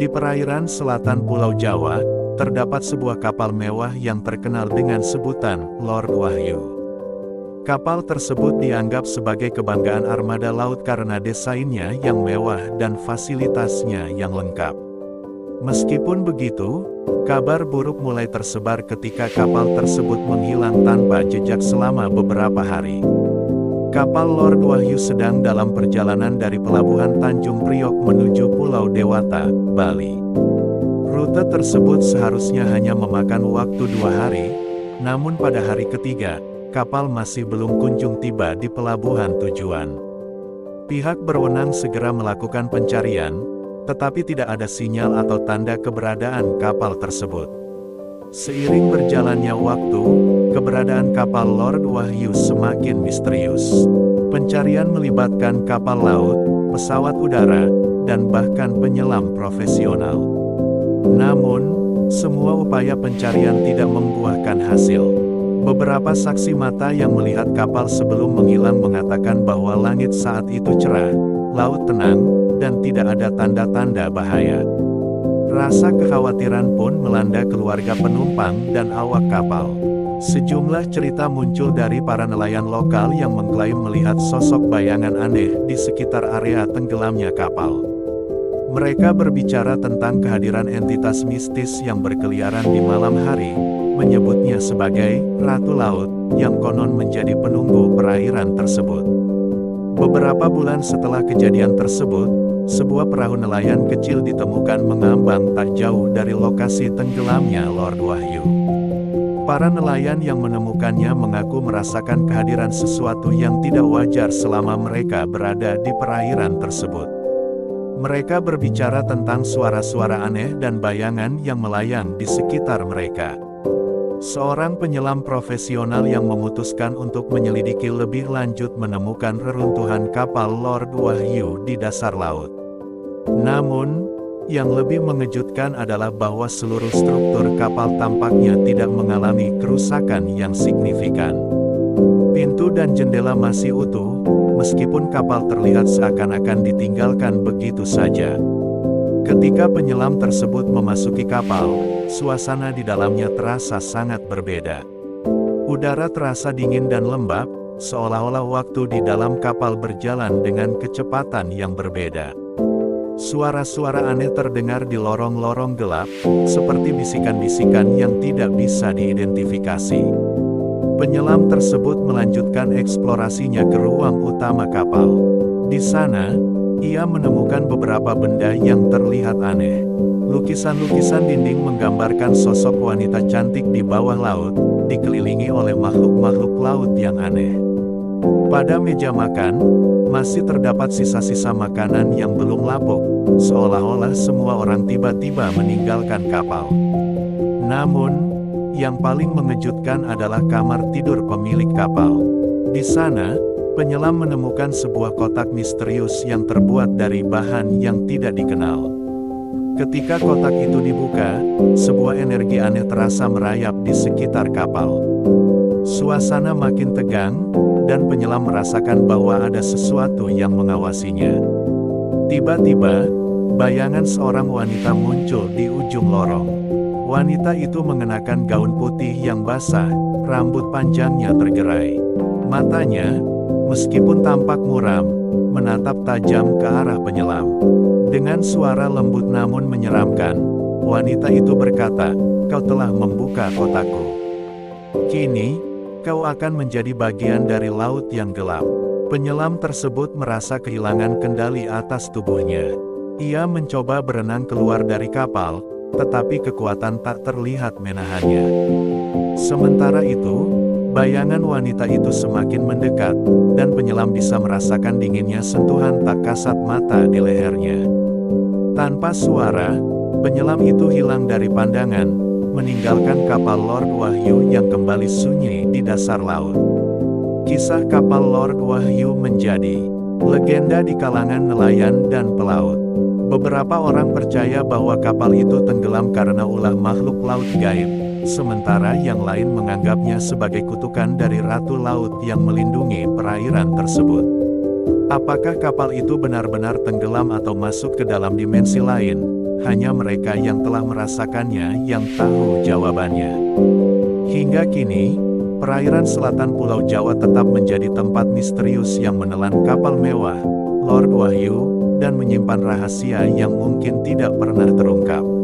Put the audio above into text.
Di perairan selatan Pulau Jawa, terdapat sebuah kapal mewah yang terkenal dengan sebutan Lord Wahyu. Kapal tersebut dianggap sebagai kebanggaan armada laut karena desainnya yang mewah dan fasilitasnya yang lengkap. Meskipun begitu, kabar buruk mulai tersebar ketika kapal tersebut menghilang tanpa jejak selama beberapa hari. Kapal Lord Wahyu sedang dalam perjalanan dari Pelabuhan Tanjung Priok menuju Pulau Dewata, Bali. Rute tersebut seharusnya hanya memakan waktu 2 hari, namun pada hari ketiga, kapal masih belum kunjung tiba di pelabuhan tujuan. Pihak berwenang segera melakukan pencarian, tetapi tidak ada sinyal atau tanda keberadaan kapal tersebut. Seiring berjalannya waktu, keberadaan kapal Lord Wahyu semakin misterius. Pencarian melibatkan kapal laut, pesawat udara, dan bahkan penyelam profesional. Namun, semua upaya pencarian tidak membuahkan hasil. Beberapa saksi mata yang melihat kapal sebelum menghilang mengatakan bahwa langit saat itu cerah, laut tenang, dan tidak ada tanda-tanda bahaya. Rasa kekhawatiran pun melanda keluarga penumpang dan awak kapal. Sejumlah cerita muncul dari para nelayan lokal yang mengklaim melihat sosok bayangan aneh di sekitar area tenggelamnya kapal. Mereka berbicara tentang kehadiran entitas mistis yang berkeliaran di malam hari, menyebutnya sebagai Ratu Laut, yang konon menjadi penunggu perairan tersebut. Beberapa bulan setelah kejadian tersebut, sebuah perahu nelayan kecil ditemukan mengambang tak jauh dari lokasi tenggelamnya Lord Wahyu. Para nelayan yang menemukannya mengaku merasakan kehadiran sesuatu yang tidak wajar selama mereka berada di perairan tersebut. Mereka berbicara tentang suara-suara aneh dan bayangan yang melayang di sekitar mereka. Seorang penyelam profesional yang memutuskan untuk menyelidiki lebih lanjut menemukan reruntuhan kapal Lord Wahyu di dasar laut. Namun, yang lebih mengejutkan adalah bahwa seluruh struktur kapal tampaknya tidak mengalami kerusakan yang signifikan. Pintu dan jendela masih utuh, meskipun kapal terlihat seakan-akan ditinggalkan begitu saja. Ketika penyelam tersebut memasuki kapal, suasana di dalamnya terasa sangat berbeda. Udara terasa dingin dan lembab, seolah-olah waktu di dalam kapal berjalan dengan kecepatan yang berbeda. Suara-suara aneh terdengar di lorong-lorong gelap, seperti bisikan-bisikan yang tidak bisa diidentifikasi. Penyelam tersebut melanjutkan eksplorasinya ke ruang utama kapal. Di sana, ia menemukan beberapa benda yang terlihat aneh. Lukisan-lukisan dinding menggambarkan sosok wanita cantik di bawah laut, dikelilingi oleh makhluk-makhluk laut yang aneh. Pada meja makan, masih terdapat sisa-sisa makanan yang belum lapuk, seolah-olah semua orang tiba-tiba meninggalkan kapal. Namun, yang paling mengejutkan adalah kamar tidur pemilik kapal. Di sana, penyelam menemukan sebuah kotak misterius yang terbuat dari bahan yang tidak dikenal. Ketika kotak itu dibuka, sebuah energi aneh terasa merayap di sekitar kapal. Suasana makin tegang, dan penyelam merasakan bahwa ada sesuatu yang mengawasinya. Tiba-tiba, bayangan seorang wanita muncul di ujung lorong. Wanita itu mengenakan gaun putih yang basah, rambut panjangnya tergerai. Matanya, meskipun tampak muram, menatap tajam ke arah penyelam. Dengan suara lembut namun menyeramkan, wanita itu berkata, "Kau telah membuka kotakku. Kini, kau akan menjadi bagian dari laut yang gelap." Penyelam tersebut merasa kehilangan kendali atas tubuhnya. Ia mencoba berenang keluar dari kapal, tetapi kekuatan tak terlihat menahannya. Sementara itu, bayangan wanita itu semakin mendekat, dan penyelam bisa merasakan dinginnya sentuhan tak kasat mata di lehernya. Tanpa suara, penyelam itu hilang dari pandangan, meninggalkan kapal Lord Wahyu yang kembali sunyi di dasar laut. Kisah kapal Lord Wahyu menjadi legenda di kalangan nelayan dan pelaut. Beberapa orang percaya bahwa kapal itu tenggelam karena ulah makhluk laut gaib, sementara yang lain menganggapnya sebagai kutukan dari Ratu Laut yang melindungi perairan tersebut. Apakah kapal itu benar-benar tenggelam atau masuk ke dalam dimensi lain? hanya mereka yang telah merasakannya yang tahu jawabannya. Hingga kini, perairan selatan Pulau Jawa tetap menjadi tempat misterius yang menelan kapal mewah, Lord Wahyu, dan menyimpan rahasia yang mungkin tidak pernah terungkap.